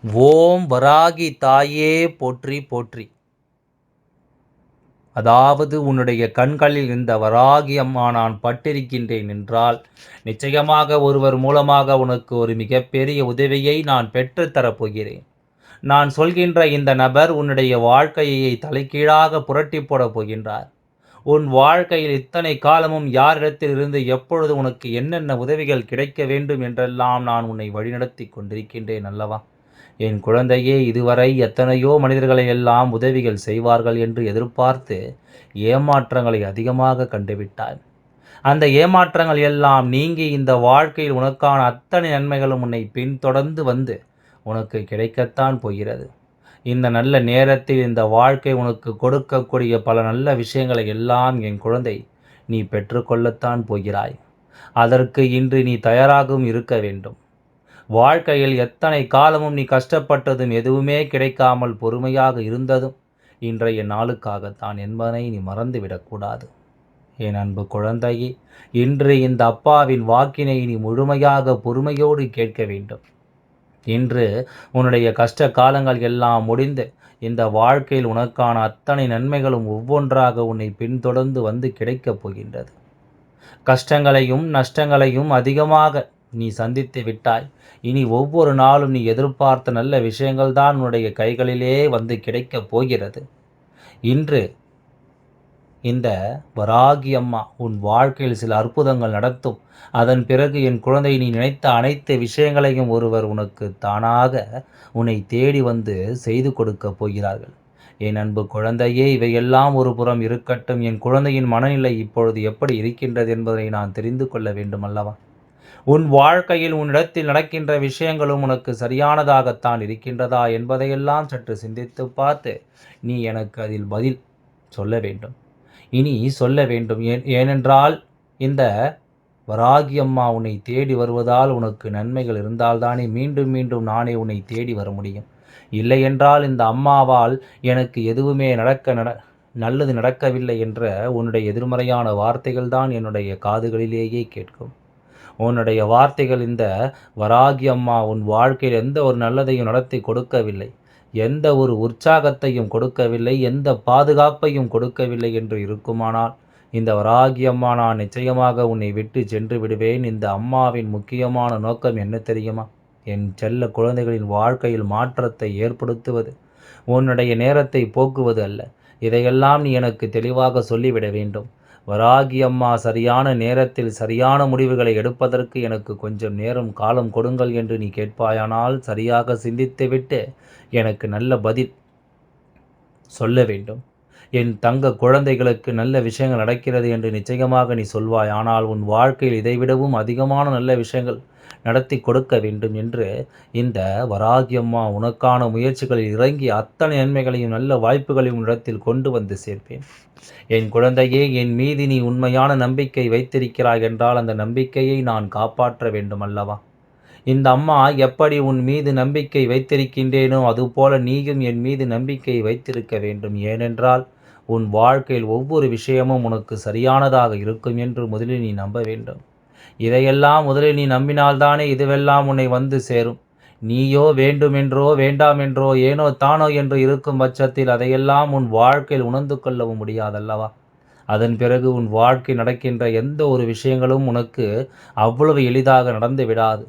ஓம் வராகி தாயே போற்றி போற்றி. அதாவது உன்னுடைய கண்களில் இந்த வராகி அம்மா நான் பட்டிருக்கின்றேன் என்றால் நிச்சயமாக ஒருவர் மூலமாக உனக்கு ஒரு மிகப்பெரிய உதவியை நான் பெற்றுத்தரப் போகிறேன். நான் சொல்கின்ற இந்த நபர் உன்னுடைய வாழ்க்கையை தலைகீழாக புரட்டி போடப் போகின்றார். உன் வாழ்க்கையில் இத்தனை காலமும் யாரிடத்தில் இருந்து எப்பொழுது உனக்கு என்னென்ன உதவிகள் கிடைக்க வேண்டும் என்றெல்லாம் நான் உன்னை வழிநடத்தி கொண்டிருக்கின்றேன் அல்லவா? என் குழந்தையே, இதுவரை எத்தனையோ மனிதர்களை எல்லாம் உதவிகள் செய்வார்கள் என்று எதிர்பார்த்து ஏமாற்றங்களை அதிகமாக கண்டுவிட்டாய். அந்த ஏமாற்றங்கள் எல்லாம் நீங்கி இந்த வாழ்க்கையில் உனக்கான அத்தனை நன்மைகளும் உன்னை பின்தொடர்ந்து வந்து உனக்கு கிடைக்கத்தான் போகிறது. இந்த நல்ல நேரத்தில் இந்த வாழ்க்கை உனக்கு கொடுக்கக்கூடிய பல நல்ல விஷயங்களை எல்லாம் என் குழந்தை நீ பெற்றுக்கொள்ளத்தான் போகிறாய். அதற்கு இன்று நீ தயாராகவும் இருக்க வேண்டும். வாழ்க்கையில் எத்தனை காலமும் நீ கஷ்டப்பட்டதும் எதுவுமே கிடைக்காமல் பொறுமையாக இருந்ததும் இன்றைய நாளுக்காகத்தான் என்பதனை நீ மறந்துவிடக்கூடாது. என் அன்பு குழந்தையே, இன்று இந்த அப்பாவின் வாக்கினை நீ முழுமையாக பொறுமையோடு கேட்க வேண்டும். இன்று உன்னுடைய கஷ்ட காலங்கள் எல்லாம் முடிந்து இந்த வாழ்க்கையில் உனக்கான அத்தனை நன்மைகளும் ஒவ்வொன்றாக உன்னை பின்தொடர்ந்து வந்து கிடைக்கப் போகின்றது. கஷ்டங்களையும் நஷ்டங்களையும் அதிகமாக நீ சந்தித்து விட்டாய். இனி ஒவ்வொரு நாளும் நீ எதிர்பார்த்த நல்ல விஷயங்கள் தான் உன்னுடைய கைகளிலே வந்து கிடைக்கப் போகிறது. இன்று இந்த வராகி அம்மா உன் வாழ்க்கையில் சில அற்புதங்கள் நடத்தும். அதன் பிறகு என் குழந்தை, நீ நினைத்த அனைத்து விஷயங்களையும் ஒருவர் உனக்கு தானாக உன்னை தேடி வந்து செய்து கொடுக்கப் போகிறார்கள். என் அன்பு குழந்தையே, இவையெல்லாம் ஒரு புறம் இருக்கட்டும். என் குழந்தையின் மனநிலை இப்பொழுது எப்படி இருக்கின்றது என்பதை நான் தெரிந்து கொள்ள வேண்டும் அல்லவா? உன் வாழ்க்கையில் உன்னிடத்தில் நடக்கின்ற விஷயங்களும் உனக்கு சரியானதாகத்தான் இருக்கின்றதா என்பதையெல்லாம் சற்று சிந்தித்து பார்த்து நீ எனக்கு அதில் பதில் சொல்ல வேண்டும். இனி சொல்ல வேண்டும். ஏனென்றால் இந்த வராகி அம்மா உன்னை தேடி வருவதால் உனக்கு நன்மைகள் இருந்தால்தானே மீண்டும் மீண்டும் நானே உன்னை தேடி வர முடியும். இல்லை என்றால் இந்த அம்மாவால் எனக்கு எதுவுமே நல்லது நடக்கவில்லை என்ற உன்னுடைய எதிர்மறையான வார்த்தைகள் தான் என்னுடைய காதுகளிலேயே கேட்கும். உன்னுடைய வார்த்தைகள் இந்த வராகி அம்மா உன் வாழ்க்கையில் எந்த ஒரு நல்லதையும் நடத்தி கொடுக்கவில்லை, எந்த ஒரு உற்சாகத்தையும் கொடுக்கவில்லை, எந்த பாதுகாப்பையும் கொடுக்கவில்லை என்று இருக்குமானால் இந்த வராகி அம்மா நான் நிச்சயமாக உன்னை விட்டு சென்று விடுவேன். இந்த அம்மாவின் முக்கியமான நோக்கம் என்ன தெரியுமா? என் செல்ல குழந்தைகளின் வாழ்க்கையில் மாற்றத்தை ஏற்படுத்துவது, உன்னுடைய நேரத்தை போக்குவது அல்ல. இதையெல்லாம் நீ எனக்கு தெளிவாக சொல்லிவிட வேண்டும். வராகி அம்மா, சரியான நேரத்தில் சரியான முடிவுகளை எடுப்பதற்கு எனக்கு கொஞ்சம் நேரம் காலம் கொடுங்கள் என்று நீ கேட்பாயானால் சரியாக சிந்தித்துவிட்டு எனக்கு நல்ல பதில் சொல்ல வேண்டும். என் தங்க குழந்தைகளுக்கு நல்ல விஷயங்கள் நடக்கிறது என்று நிச்சயமாக நீ சொல்வாய். ஆனால் உன் வாழ்க்கையில் இதைவிடவும் அதிகமான நல்ல விஷயங்கள் நடத்தி கொடுக்க வேண்டும் என்று இந்த வராகி அம்மா உனக்கான முயற்சிகளில் இறங்கி அத்தனை நன்மைகளையும் நல்ல வாய்ப்புகளையும் இடத்தில் கொண்டு வந்து சேர்ப்பேன். என் குழந்தையே, என் மீது நீ உண்மையான நம்பிக்கை வைத்திருக்கிறாய் என்றால் அந்த நம்பிக்கையை நான் காப்பாற்ற வேண்டும் அல்லவா? இந்த அம்மா எப்படி உன் மீது நம்பிக்கை வைத்திருக்கின்றேனோ அதுபோல நீயும் என் மீது நம்பிக்கை வைத்திருக்க வேண்டும். ஏனென்றால் உன் வாழ்க்கையில் ஒவ்வொரு விஷயமும் உனக்கு சரியானதாக இருக்கும் என்று முதலில் நீ நம்ப வேண்டும். இதையெல்லாம் முதலில் நீ நம்பினால்தானே இதுவெல்லாம் உன்னை வந்து சேரும். நீயோ வேண்டுமென்றோ வேண்டாமென்றோ ஏனோ தானோ என்று இருக்கும் பட்சத்தில் அதையெல்லாம் உன் வாழ்க்கையில் உணர்ந்து கொள்ளவும் முடியாதல்லவா? அதன் பிறகு உன் வாழ்க்கை நடக்கின்ற எந்த ஒரு விஷயங்களும் உனக்கு அவ்வளவு எளிதாக நடந்து விடாது.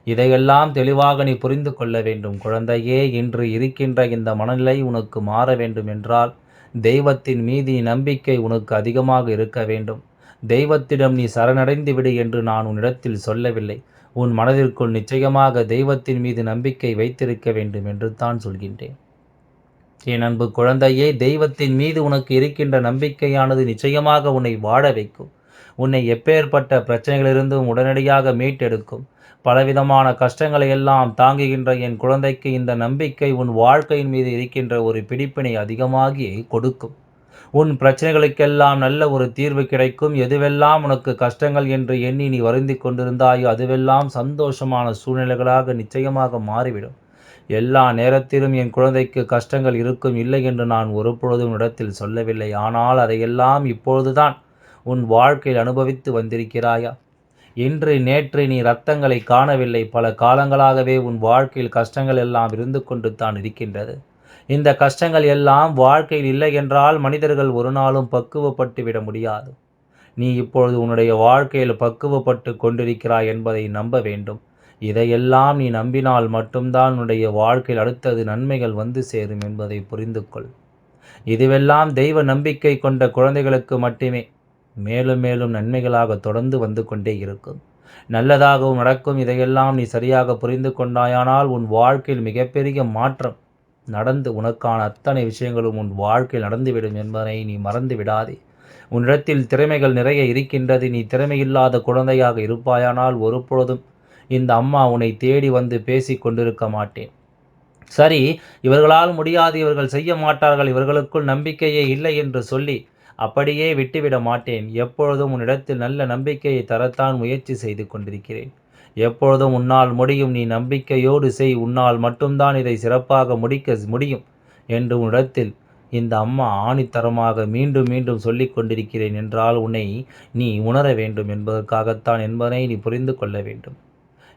இதையெல்லாம் தெளிவாக நீ புரிந்து கொள்ள வேண்டும். குழந்தையே, இன்று இருக்கின்ற இந்த மனநிலை உனக்கு மாற வேண்டும் என்றால் தெய்வத்தின் மீது நம்பிக்கை உனக்கு அதிகமாக இருக்க வேண்டும். தெய்வத்திடம் நீ சரணடைந்து விடு என்று நான் உன்னிடத்தில் சொல்லவில்லை. உன் மனதிற்குள் நிச்சயமாக தெய்வத்தின் மீது நம்பிக்கை வைத்திருக்க வேண்டும் என்று தான் சொல்கின்றேன். என் அன்பு குழந்தையே, தெய்வத்தின் மீது உனக்கு இருக்கின்ற நம்பிக்கையானது நிச்சயமாக உன்னை வாழ வைக்கும். உன்னை எப்பேற்பட்ட பிரச்சனைகளிலிருந்தும் உடனடியாக மீட்டெடுக்கும். பலவிதமான கஷ்டங்களை எல்லாம் தாங்குகின்ற என் குழந்தைக்கு இந்த நம்பிக்கை உன் வாழ்க்கையின் மீது இருக்கின்ற ஒரு பிடிப்பினை அதிகமாகி கொடுக்கும். உன் பிரச்சனைகளுக்கெல்லாம் நல்ல ஒரு தீர்வு கிடைக்கும். எதுவெல்லாம் உனக்கு கஷ்டங்கள் என்று எண்ணி நீ வருந்திக் கொண்டிருந்தாயோ அதுவெல்லாம் சந்தோஷமான சூழ்நிலைகளாக நிச்சயமாக மாறிவிடும். எல்லா நேரத்திலும் என் குழந்தைக்கு கஷ்டங்கள் இருக்கும் இல்லை என்று நான் ஒருபொழுதும் இடத்தில் சொல்லவில்லை. ஆனால் அதையெல்லாம் இப்பொழுதுதான் உன் வாழ்க்கையில் அனுபவித்து வந்திருக்கிறாயா? இன்று நேற்று நீ இரத்தங்களை காணவில்லை. பல காலங்களாகவே உன் வாழ்க்கையில் கஷ்டங்கள் எல்லாம் இருந்து கொண்டு தான் இருக்கின்றது. இந்த கஷ்டங்கள் எல்லாம் வாழ்க்கையில் இல்லை என்றால் மனிதர்கள் ஒரு நாளும் பக்குவப்பட்டு விட முடியாது. நீ இப்பொழுது உன்னுடைய வாழ்க்கையில் பக்குவப்பட்டு கொண்டிருக்கிறாய் என்பதை நம்ப வேண்டும். இதையெல்லாம் நீ நம்பினால் மட்டும்தான் உன்னுடைய வாழ்க்கையில் அடுத்தது நன்மைகள் வந்து சேரும் என்பதை புரிந்து கொள். இதுவெல்லாம் தெய்வ நம்பிக்கை கொண்ட குழந்தைகளுக்கு மட்டுமே. மேலும் மேலும் நன்மைகளாக தொடர்ந்து வந்து கொண்டே இருக்கும். நல்லதாகவும் நடக்கும். இதையெல்லாம் நீ சரியாக புரிந்து கொண்டாயானால் உன் வாழ்க்கையில் மிகப்பெரிய மாற்றம் நடந்து உனக்கான அத்தனை விஷயங்களும் உன் வாழ்க்கையில் நடந்துவிடும் என்பதை நீ மறந்து விடாதே. உன்னிடத்தில் திறமைகள் நிறைய இருக்கின்றது. நீ திறமையில்லாத குழந்தையாக இருப்பாயானால் ஒருபொழுதும் இந்த அம்மா உன்னை தேடி வந்து பேசிக் கொண்டிருக்க மாட்டேன். சரி, இவர்களால் முடியாது, இவர்கள் செய்ய மாட்டார்கள், இவர்களுக்குள் நம்பிக்கையே இல்லை என்று சொல்லி அப்படியே விட்டுவிட மாட்டேன். எப்பொழுதும் உன்னிடத்தில் நல்ல நம்பிக்கையை தரத்தான் முயற்சி செய்து கொண்டிருக்கிறேன். எப்பொழுதும் உன்னால் முடியும், நீ நம்பிக்கையோடு செய், உன்னால் மட்டும்தான் இதை சிறப்பாக முடிக்க முடியும் என்று உன்னிடத்தில் இந்த அம்மா ஆணித்தரமாக மீண்டும் மீண்டும் சொல்லிக் கொண்டிருக்கிறேன் என்றால் உன்னை நீ உணர வேண்டும் என்பதற்காகத்தான் என்பதை நீ புரிந்து கொள்ள வேண்டும்.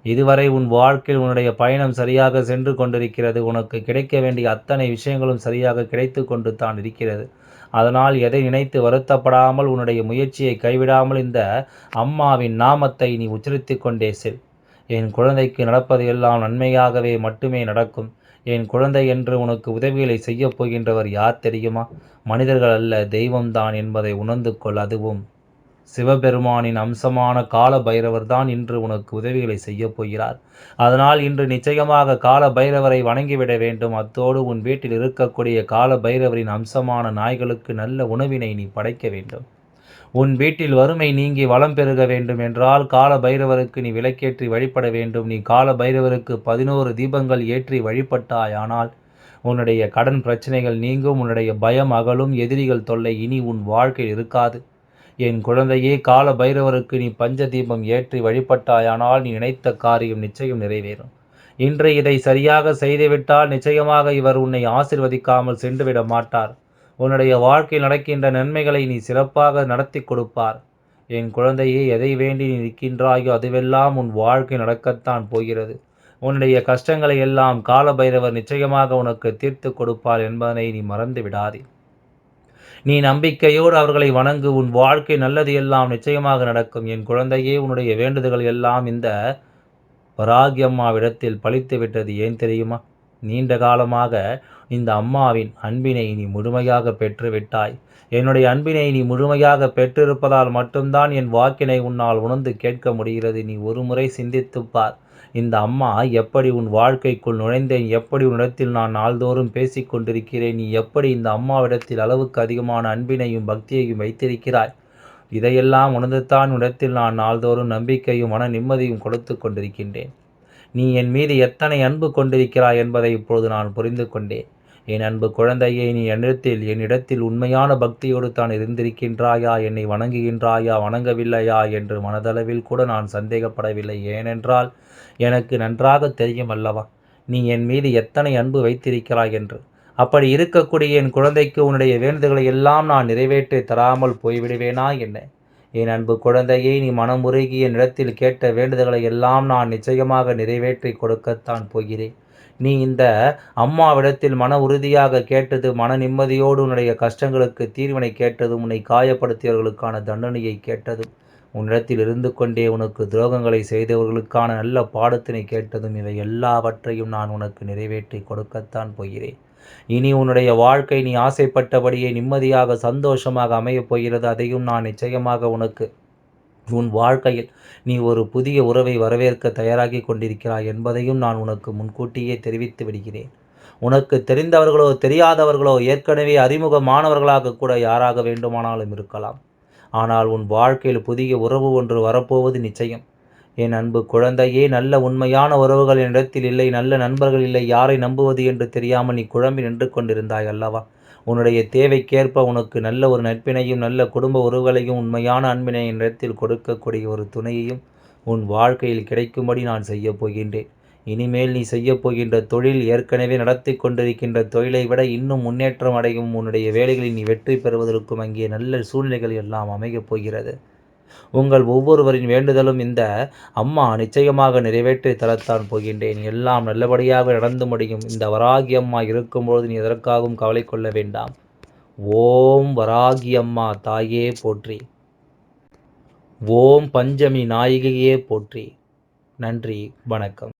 இதுவரை உன் வாழ்க்கையில் உன்னுடைய பயணம் சரியாக சென்று கொண்டிருக்கிறது. உனக்கு கிடைக்க வேண்டிய அத்தனை விஷயங்களும் சரியாக கிடைத்து கொண்டு தான் இருக்கிறது. அதனால் எதை நினைத்து வருத்தப்படாமல் உன்னுடைய முயற்சியை கைவிடாமல் இந்த அம்மாவின் நாமத்தை நீ உச்சரித்து கொண்டே செல். என் குழந்தைக்கு நடப்பது எல்லாம் நன்மையாகவே மட்டுமே நடக்கும். என் குழந்தை என்று உனக்கு உதவிகளை செய்யப் போகின்றவர் யார் தெரியுமா? மனிதர்கள் அல்ல, தெய்வம்தான் என்பதை உணர்ந்து கொள். அதுவும் சிவபெருமானின் அம்சமான கால பைரவர் தான் இன்று உனக்கு உதவிகளை செய்யப் போகிறார். அதனால் இன்று நிச்சயமாக கால பைரவரை வணங்கிவிட வேண்டும். அத்தோடு உன் வீட்டில் இருக்கக்கூடிய கால பைரவரின் அம்சமான நாய்களுக்கு நல்ல உணவினை நீ படைக்க வேண்டும். உன் வீட்டில் வறுமை நீங்கி வளம் பெருக வேண்டும் என்றால் கால பைரவருக்கு நீ விளக்கேற்றி வழிபட வேண்டும். நீ கால பைரவருக்கு 11 தீபங்கள் ஏற்றி வழிபட்டாயானால் உன்னுடைய கடன் பிரச்சனைகள் நீங்கும், உன்னுடைய பயம் அகலும், எதிரிகள் தொல்லை இனி உன் வாழ்க்கையில் இருக்காது. என் குழந்தையே, கால பைரவருக்கு நீ பஞ்ச தீபம் ஏற்றி வழிபட்டாயானால் நீ நினைத்த காரியம் நிச்சயம் நிறைவேறும். இன்று இதை சரியாக செய்துவிட்டால் நிச்சயமாக இவர் உன்னை ஆசிர்வதிக்காமல் சென்றுவிட மாட்டார். உன்னுடைய வாழ்க்கையில் நடக்கின்ற நன்மைகளை நீ சிறப்பாக நடத்தி கொடுப்பார். என் குழந்தையே, எதை வேண்டி நீ நிற்கின்றாயோ அதுவெல்லாம் உன் வாழ்க்கை நடக்கத்தான் போகிறது. உன்னுடைய கஷ்டங்களை எல்லாம் கால பைரவர் நிச்சயமாக உனக்கு தீர்த்து கொடுப்பார் என்பதனை நீ மறந்து விடாதே. நீ நம்பிக்கையோடு அவர்களை வணங்கு. உன் வாழ்க்கை நல்லது எல்லாம் நிச்சயமாக நடக்கும். என் குழந்தையே, உன்னுடைய வேண்டுதல்கள் எல்லாம் இந்த வராகி அம்மாவிடத்தில் பலித்து விட்டது. ஏன் தெரியுமா? நீண்ட காலமாக இந்த அம்மாவின் அன்பினை நீ முழுமையாக பெற்றுவிட்டாய். என்னுடைய அன்பினை நீ முழுமையாக பெற்றிருப்பதால் மட்டும்தான் என் வாக்கினை உன்னால் உணர்ந்து கேட்க முடிகிறது. நீ ஒரு முறை சிந்தித்துப் பார். இந்த அம்மா எப்படி உன் வாழ்க்கைக்குள் நுழைந்தேன், எப்படி உன்னிடத்தில் நான் நாள்தோறும் பேசிக் கொண்டிருக்கிறேன், நீ எப்படி இந்த அம்மாவிடத்தில் அளவுக்கு அதிகமான அன்பினையும் பக்தியையும் வைத்திருக்கிறாய். இதையெல்லாம் உணர்ந்துத்தான் உன்னிடத்தில் நான் நாள்தோறும் நம்பிக்கையும் மன நிம்மதியும் கொடுத்து கொண்டிருக்கின்றேன். நீ என் மீது எத்தனை அன்பு கொண்டிருக்கிறாய் என்பதை இப்பொழுது நான் புரிந்து கொண்டேன். என் அன்பு குழந்தையை, நீ என்னிடத்தில் உண்மையான பக்தியோடு தான் இருந்திருக்கின்றாயா? என்னை வணங்குகின்றாயா, வணங்கவில்லையா என்று மனதளவில் கூட நான் சந்தேகப்படவில்லை. ஏனென்றால் எனக்கு நன்றாக தெரியும் அல்லவா நீ என் மீது எத்தனை அன்பு வைத்திருக்கிறாய் என்று. அப்படி இருக்கக்கூடிய என் குழந்தைக்கு உன்னுடைய வேண்டுதல்களை எல்லாம் நான் நிறைவேற்றி தராமல் போய்விடுவேனா என்ன? என் அன்பு குழந்தையை, நீ மனமுருகி என்னிடத்தில் கேட்ட வேண்டுதல்களை எல்லாம் நான் நிச்சயமாக நிறைவேற்றி கொடுக்கத்தான் போகிறேன். நீ இந்த அம்மாவிடத்தில் மன உறுதியாக கேட்டது, மன நிம்மதியோடு உன்னுடைய கஷ்டங்களுக்கு தீர்வினை கேட்டதும், உன்னை காயப்படுத்தியவர்களுக்கான தண்டனையை கேட்டதும், உன்னிடத்தில் இருந்து கொண்டே உனக்கு துரோகங்களை செய்தவர்களுக்கான நல்ல பாடத்தினை கேட்டதும், இவை எல்லாவற்றையும் நான் உனக்கு நிறைவேற்றி கொடுக்கத்தான் போகிறேன். இனி உன்னுடைய வாழ்க்கை நீ ஆசைப்பட்டபடியே நிம்மதியாக சந்தோஷமாக அமையப் போகிறது. அதையும் நான் நிச்சயமாக உனக்கு உன் வாழ்க்கையில் நீ ஒரு புதிய உறவை வரவேற்க தயாராகி கொண்டிருக்கிறாய் என்பதையும் நான் உனக்கு முன்கூட்டியே தெரிவித்து விடுகிறேன். உனக்கு தெரிந்தவர்களோ தெரியாதவர்களோ ஏற்கனவே அறிமுகமானவர்களாக கூட யாராக வேண்டுமானாலும் இருக்கலாம். ஆனால் உன் வாழ்க்கையில் புதிய உறவு ஒன்று வரப்போவது நிச்சயம். என் அன்பு குழந்தையே, நல்ல உண்மையான உறவுகள் என்னிடத்தில் இல்லை, நல்ல நண்பர்கள் இல்லை, யாரை நம்புவது என்று தெரியாமல் நீ குழம்பி நின்று கொண்டிருந்தாய் அல்லவா? உன்னுடைய தேவைக்கேற்ப உனக்கு நல்ல ஒரு நட்பினையும் நல்ல குடும்ப உறவுகளையும் உண்மையான அன்பினை என்னிடத்தில் கொடுக்கக்கூடிய ஒரு துணையையும் உன் வாழ்க்கையில் கிடைக்கும்படி நான் செய்யப் போகின்றேன். இனிமேல் நீ செய்யப் போகின்ற தொழில் ஏற்கனவே நடத்தி கொண்டிருக்கின்ற தொழிலை விட இன்னும் முன்னேற்றம் அடையும். உன்னுடைய வேலைகளில் நீ வெற்றி பெறுவதற்கும் அங்கே நல்ல சூழ்நிலைகள் எல்லாம் அமையப் போகிறது. உங்கள் ஒவ்வொருவரின் வேண்டுதலும் இந்த அம்மா நிச்சயமாக நிறைவேற்றி தரத்தான் போகின்றேன். எல்லாம் நல்லபடியாக நடந்து முடியும். இந்த வராகி அம்மா இருக்கும்பொழுது நீ எதற்காகவும் கவலை கொள்ள வேண்டாம். ஓம் வராகி அம்மா தாயே போற்றி. ஓம் பஞ்சமி நாயகியே போற்றி. நன்றி, வணக்கம்.